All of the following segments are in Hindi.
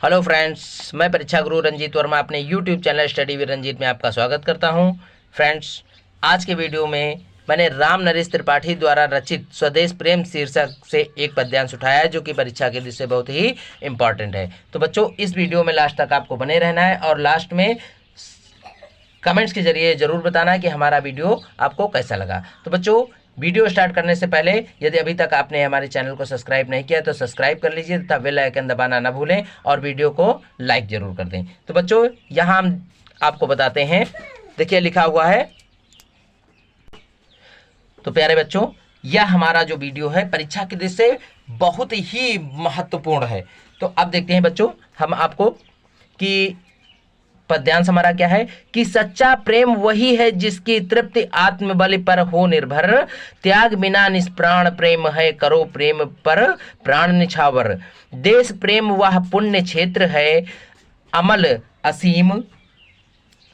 हेलो फ्रेंड्स, मैं परीक्षा गुरु रंजीत वर्मा अपने YouTube channel study with Ranjeet में आपका स्वागत करता हूं। फ्रेंड्स, आज के वीडियो में मैंने राम नरेश त्रिपाठी द्वारा रचित स्वदेश प्रेम शीर्षक से एक पद्यांश उठाया है जो कि परीक्षा के दृष्टि से बहुत ही इंपॉर्टेंट है। तो बच्चों, इस वीडियो में लास्ट तक आपको बने रहना है और लास्ट में कमेंट्स के जरिए ज़रूर बताना है कि हमारा वीडियो आपको कैसा लगा। तो बच्चों, वीडियो स्टार्ट करने से पहले यदि अभी तक आपने हमारे चैनल को सब्सक्राइब नहीं किया तो सब्सक्राइब कर लीजिए तथा बेल आइकन दबाना ना भूलें और वीडियो को लाइक जरूर कर दें। तो बच्चों, यहाँ हम आपको बताते हैं, देखिए लिखा हुआ है। तो प्यारे बच्चों, यह हमारा जो वीडियो है परीक्षा की दृष्टि से बहुत ही महत्वपूर्ण है। तो अब देखते हैं बच्चों हम आपको कि पद्यांश हमारा क्या है कि सच्चा प्रेम वही है जिसकी तृप्ति आत्मबल पर हो निर्भर, त्याग बिना निष्प्राण प्रेम है, करो प्रेम पर प्राण निछावर। देश प्रेम वह पुण्य क्षेत्र है, अमल असीम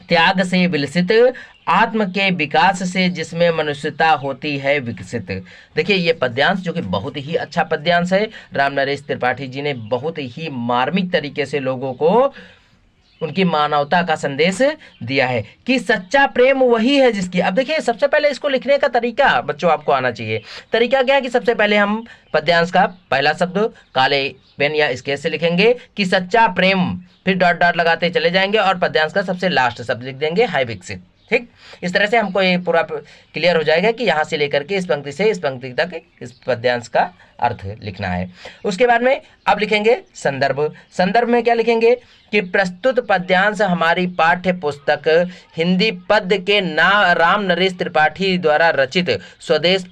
त्याग से विलसित, आत्म के विकास से जिसमें मनुष्यता होती है विकसित। देखिए ये पद्यांश जो कि बहुत ही अच्छा पद्यांश है, राम नरेश त्रिपाठी जी ने बहुत ही मार्मिक तरीके से लोगों को उनकी मानवता का संदेश दिया है कि सच्चा प्रेम वही है जिसकी। अब देखिए, सबसे पहले इसको लिखने का तरीका बच्चों आपको आना चाहिए। तरीका क्या है कि सबसे पहले हम पद्यांश का पहला शब्द काले पेन या स्केच से लिखेंगे कि सच्चा प्रेम, फिर डॉट डॉट लगाते चले जाएंगे और पद्यांश का सबसे लास्ट शब्द लिख देंगे है विकसित। ठीक, इस तरह से हमको ये पूरा क्लियर हो जाएगा कि यहाँ से लेकर के इस पंक्ति से इस पंक्ति तक इस पद्यांश का अर्थ लिखना है। उसके बाद में अब लिखेंगे संदर्भ। संदर्भ में क्या लिखेंगे कि प्रस्तुत पद्यांश हमारी पाठ्य पुस्तक हिंदी पद्य के राम नरेश त्रिपाठी द्वारा रचित स्वदेश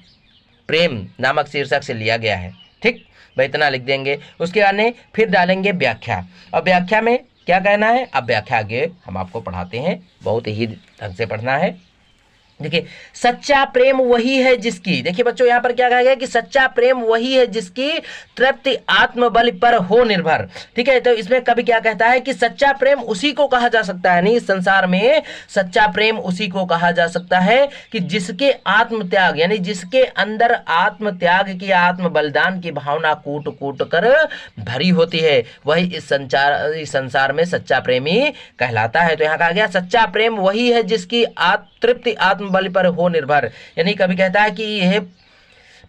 प्रेम नामक शीर्षक से लिया गया है। ठीक भाई, इतना लिख देंगे। उसके बाद में फिर डालेंगे व्याख्या, और व्याख्या में क्या कहना है अब व्याख्या आगे हम आपको पढ़ाते हैं, बहुत ही ढंग से पढ़ना है। देखिए, सच्चा प्रेम वही है जिसकी, देखिए बच्चों यहाँ पर क्या कहा गया कि सच्चा प्रेम वही है जिसकी तृप्ति आत्मबल पर हो निर्भर। ठीक है, तो इसमें कभी क्या कहता है कि सच्चा प्रेम उसी को कहा जा सकता है, नहीं, इस संसार में सच्चा प्रेम उसी को कहा जा सकता है कि जिसके आत्म त्याग यानी जिसके अंदर आत्म त्याग की आत्म बलिदान की भावना कूट कूट कर भरी होती है, वही इस संसार में सच्चा प्रेमी कहलाता है। तो यहाँ कहा गया सच्चा प्रेम वही है जिसकी तृप्ति आत्मबल पर हो निर्भर, यानी कभी कहता है कि यह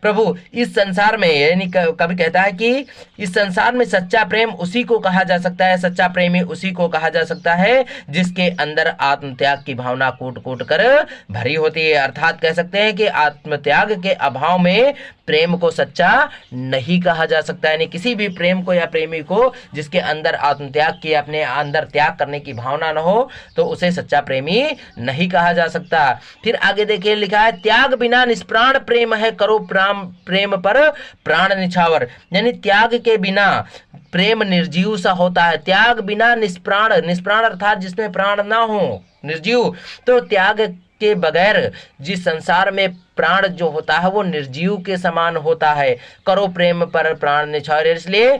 प्रभु इस संसार में, यानी कभी कहता है कि इस संसार में सच्चा प्रेम उसी को कहा जा सकता है, सच्चा प्रेमी उसी को कहा जा सकता है जिसके अंदर आत्मत्याग की भावना कूट कूट कर भरी होती है। अर्थात कह सकते हैं कि आत्मत्याग के अभाव में प्रेम को सच्चा नहीं कहा जा सकता, यानी किसी भी प्रेम को या प्रेमी को जिसके अंदर आत्मत्याग की, अपने अंदर त्याग करने की भावना न हो, तो उसे सच्चा प्रेमी नहीं कहा जा सकता। फिर आगे देखिए लिखा है त्याग बिना निष्प्राण प्रेम है, करो प्रेम पर प्राण निछावर, यानी त्याग के बिना प्रेम निर्जीव सा होता है। त्याग बिना निष्प्राण, निष्प्राण अर्थात जिसमें प्राण ना हो, निर्जीव। तो त्याग के बगैर जिस संसार में प्राण जो होता है वो निर्जीव के समान होता है। करो प्रेम पर प्राण निछावर, इसलिए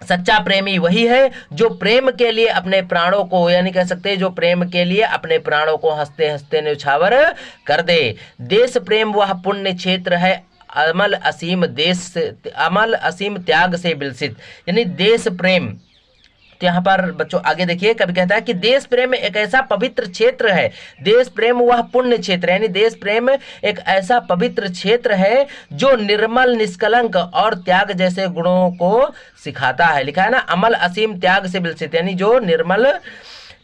सच्चा प्रेमी वही है जो प्रेम के लिए अपने प्राणों को, यानी कह सकते हैं जो प्रेम के लिए अपने प्राणों को हंसते हंसते न्यौछावर कर दे। देश प्रेम वह पुण्य क्षेत्र है, अमल असीम त्याग से विलसित, यानी देश प्रेम। तो यहाँ पर बच्चों आगे देखिए, कभी कहता है कि देश प्रेम एक ऐसा पवित्र क्षेत्र है, देश प्रेम वह पुण्य क्षेत्र, यानी देश प्रेम एक ऐसा पवित्र क्षेत्र है जो निर्मल निष्कलंक और त्याग जैसे गुणों को सिखाता है। लिखा है ना, अमल असीम त्याग से विलसित, यानी जो निर्मल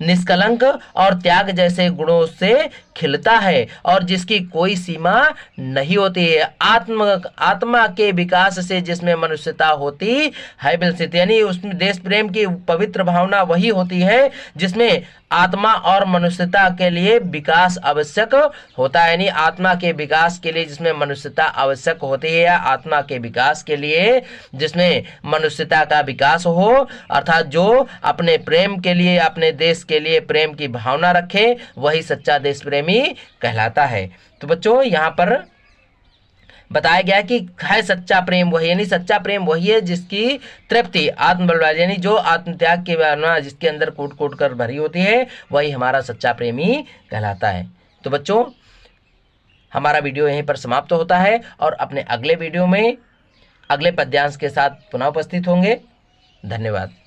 निष्कलंक और त्याग जैसे गुणों से खिलता है और जिसकी कोई सीमा नहीं होती है। आत्मा के विकास से जिसमें मनुष्यता होती है विलसित, यानी उसमें देश प्रेम की पवित्र भावना वही होती है जिसमें आत्मा और मनुष्यता के लिए विकास आवश्यक होता है, यानी आत्मा के विकास के लिए जिसमें मनुष्यता आवश्यक होती है, या आत्मा के विकास के लिए जिसमें मनुष्यता का विकास हो, अर्थात जो अपने प्रेम के लिए, अपने देश के लिए प्रेम की भावना रखे, वही सच्चा देश प्रेमी कहलाता है। तो बच्चों यहाँ पर बताया गया कि है सच्चा प्रेम वही, यानी सच्चा प्रेम वही है जिसकी तृप्ति आत्मबल, यानी जो आत्मत्याग की भावना जिसके अंदर कूट कूट कर भरी होती है, वही हमारा सच्चा प्रेमी कहलाता है। तो बच्चों, हमारा वीडियो यहीं पर समाप्त होता है और अपने अगले वीडियो में अगले पद्यांश के साथ पुनः उपस्थित होंगे। धन्यवाद।